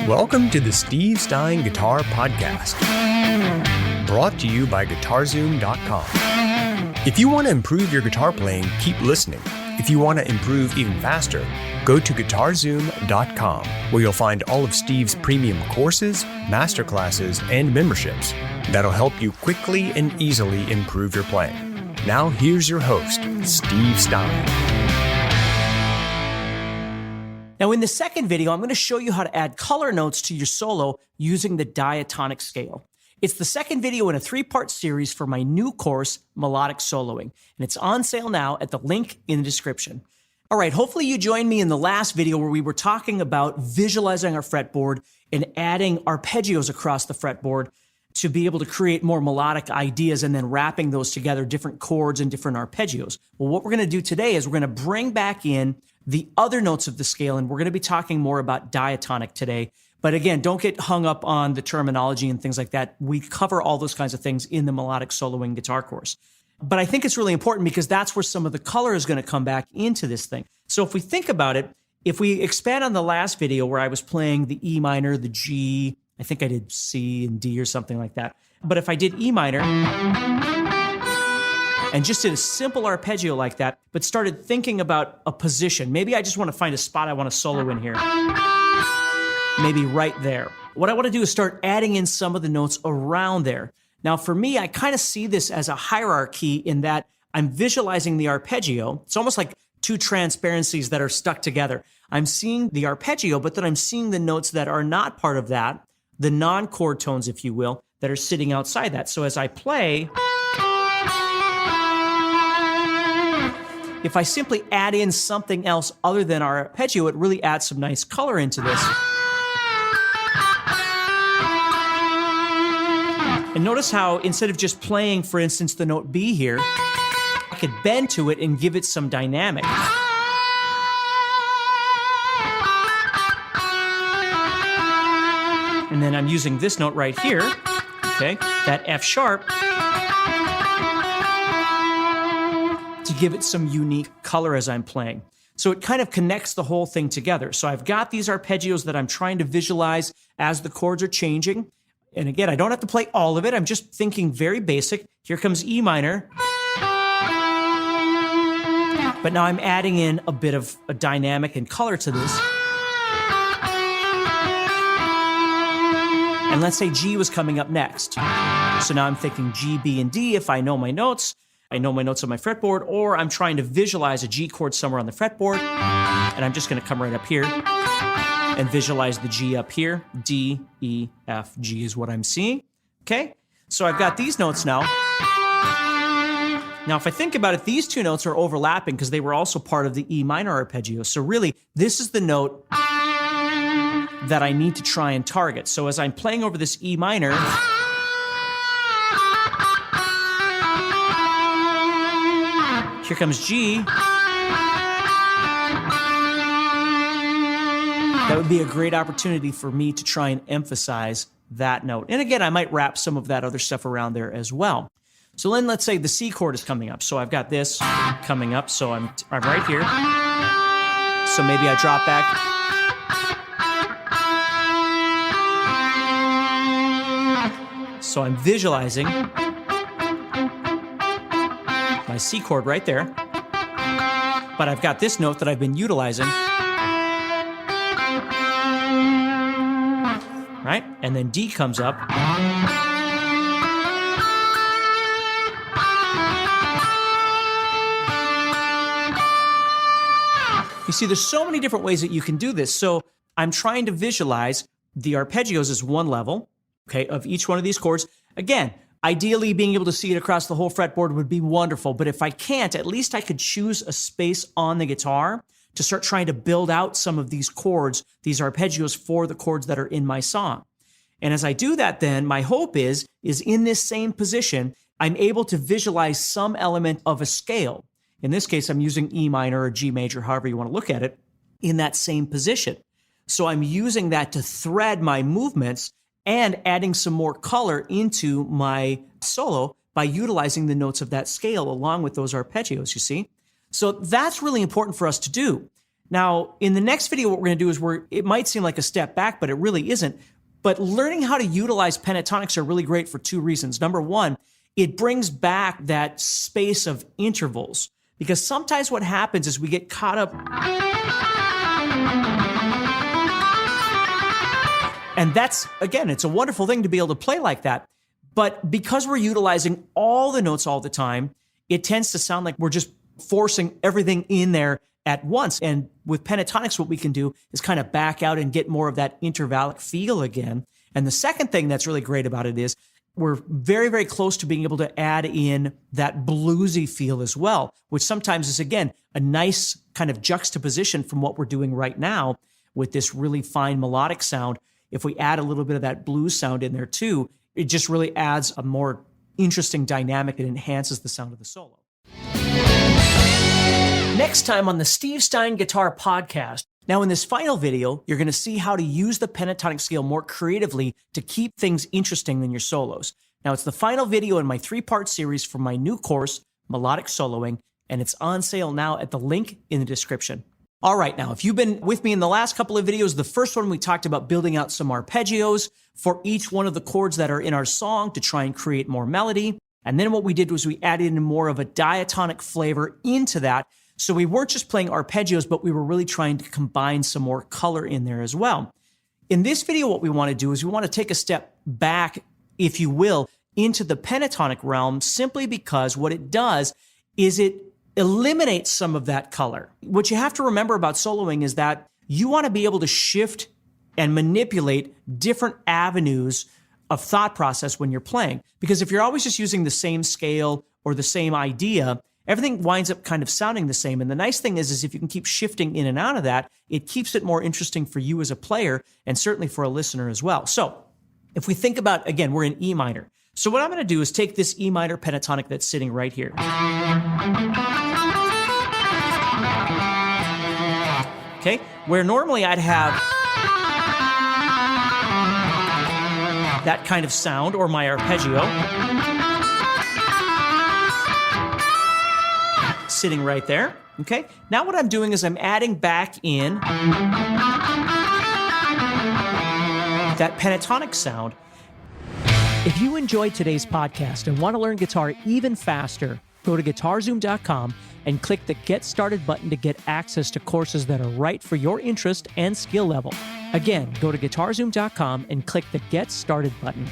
Welcome to the Steve Stine Guitar Podcast, brought to you by guitar-zoom.com. If you want to improve your guitar playing, keep listening. If you want to improve even faster, go to guitar-zoom.com, where you'll find all of Steve's premium courses, masterclasses, and memberships that'll help you quickly and easily improve your playing. Now here's your host, Steve Stine. Now, in the second video, I'm going to show you how to add color notes to your solo using the diatonic scale. It's the second video in a three-part series for my new course, Melodic Soloing, and it's on sale now at the link in the description. All right, hopefully you joined me in the last video where we were talking about visualizing our fretboard and adding arpeggios across the fretboard to be able to create more melodic ideas and then wrapping those together, different chords and different arpeggios. Well, what we're going to do today is we're going to bring back in the other notes of the scale, and we're going to be talking more about diatonic today. But again, don't get hung up on the terminology and things like that. We cover all those kinds of things in the Melodic Soloing guitar course. But I think it's really important because that's where some of the color is going to come back into this thing. So if we think about it, if we expand on the last video where I was playing the E minor, the G, I think I did C and D or something like that. But if I did E minor and just did a simple arpeggio like that, but started thinking about a position, maybe I just want to find a spot I want to solo in here. Maybe right there. What I want to do is start adding in some of the notes around there. Now, for me, I kind of see this as a hierarchy in that I'm visualizing the arpeggio. It's almost like two transparencies that are stuck together. I'm seeing the arpeggio, but then I'm seeing the notes that are not part of that, the non-chord tones, if you will, that are sitting outside that. So as I play, if I simply add in something else other than our arpeggio, it really adds some nice color into this. And notice how instead of just playing, for instance, the note B here, I could bend to it and give it some dynamic. And then I'm using this note right here, okay, that F sharp, to give it some unique color as I'm playing. So it kind of connects the whole thing together. So I've got these arpeggios that I'm trying to visualize as the chords are changing. And again, I don't have to play all of it. I'm just thinking very basic. Here comes E minor. But now I'm adding in a bit of a dynamic and color to this. And let's say G was coming up next. So now I'm thinking G, B, and D if I know my notes. I know my notes on my fretboard, or I'm trying to visualize a G chord somewhere on the fretboard, and I'm just going to come right up here and visualize the G up here. D, E, F, G is what I'm seeing. Okay? So I've got these notes now. Now, if I think about it, these two notes are overlapping because they were also part of the E minor arpeggio. So really, this is the note that I need to try and target. So as I'm playing over this E minor, here comes G. That would be a great opportunity for me to try and emphasize that note. And again, I might wrap some of that other stuff around there as well. So then let's say the C chord is coming up. So I've got this coming up. So I'm right here. So maybe I drop back. So I'm visualizing my C chord right there, but I've got this note that I've been utilizing, right? And then D comes up. You see, there's so many different ways that you can do this. So I'm trying to visualize the arpeggios as one level, okay, of each one of these chords. Again, ideally, being able to see it across the whole fretboard would be wonderful, but if I can't, at least I could choose a space on the guitar to start trying to build out some of these chords, these arpeggios for the chords that are in my song. And as I do that, then my hope is in this same position, I'm able to visualize some element of a scale. In this case, I'm using E minor or G major, however you want to look at it, in that same position. So I'm using that to thread my movements and adding some more color into my solo by utilizing the notes of that scale along with those arpeggios, you see? So that's really important for us to do. Now, in the next video, what we're going to do is it might seem like a step back, but it really isn't. But learning how to utilize pentatonics are really great for two reasons. Number one, it brings back that space of intervals, because sometimes what happens is we get caught up. And that's, again, it's a wonderful thing to be able to play like that. But because we're utilizing all the notes all the time, it tends to sound like we're just forcing everything in there at once. And with pentatonics, what we can do is kind of back out and get more of that intervallic feel again. And the second thing that's really great about it is we're very, very close to being able to add in that bluesy feel as well, which sometimes is, again, a nice kind of juxtaposition from what we're doing right now with this really fine melodic sound. If we add a little bit of that blues sound in there too, it just really adds a more interesting dynamic and enhances the sound of the solo. Next time on the Steve Stine Guitar Podcast. Now, in this final video, you're going to see how to use the pentatonic scale more creatively to keep things interesting in your solos. Now, it's the final video in my 3-part series for my new course, Melodic Soloing, and it's on sale now at the link in the description. All right, now, if you've been with me in the last couple of videos, the first one we talked about building out some arpeggios for each one of the chords that are in our song to try and create more melody. And then what we did was we added in more of a diatonic flavor into that. So we weren't just playing arpeggios, but we were really trying to combine some more color in there as well. In this video, what we want to do is we want to take a step back, if you will, into the pentatonic realm, simply because what it does is it eliminates some of that color. What you have to remember about soloing is that you want to be able to shift and manipulate different avenues of thought process when you're playing. Because if you're always just using the same scale or the same idea, everything winds up kind of sounding the same. And the nice thing is if you can keep shifting in and out of that, it keeps it more interesting for you as a player and certainly for a listener as well. So if we think about, again, we're in E minor. So what I'm going to do is take this E minor pentatonic that's sitting right here. Okay, where normally I'd have that kind of sound or my arpeggio sitting right there. Okay, now what I'm doing is I'm adding back in that pentatonic sound. If you enjoyed today's podcast and want to learn guitar even faster, go to GuitarZoom.com and click the Get Started button to get access to courses that are right for your interest and skill level. Again, go to GuitarZoom.com and click the Get Started button.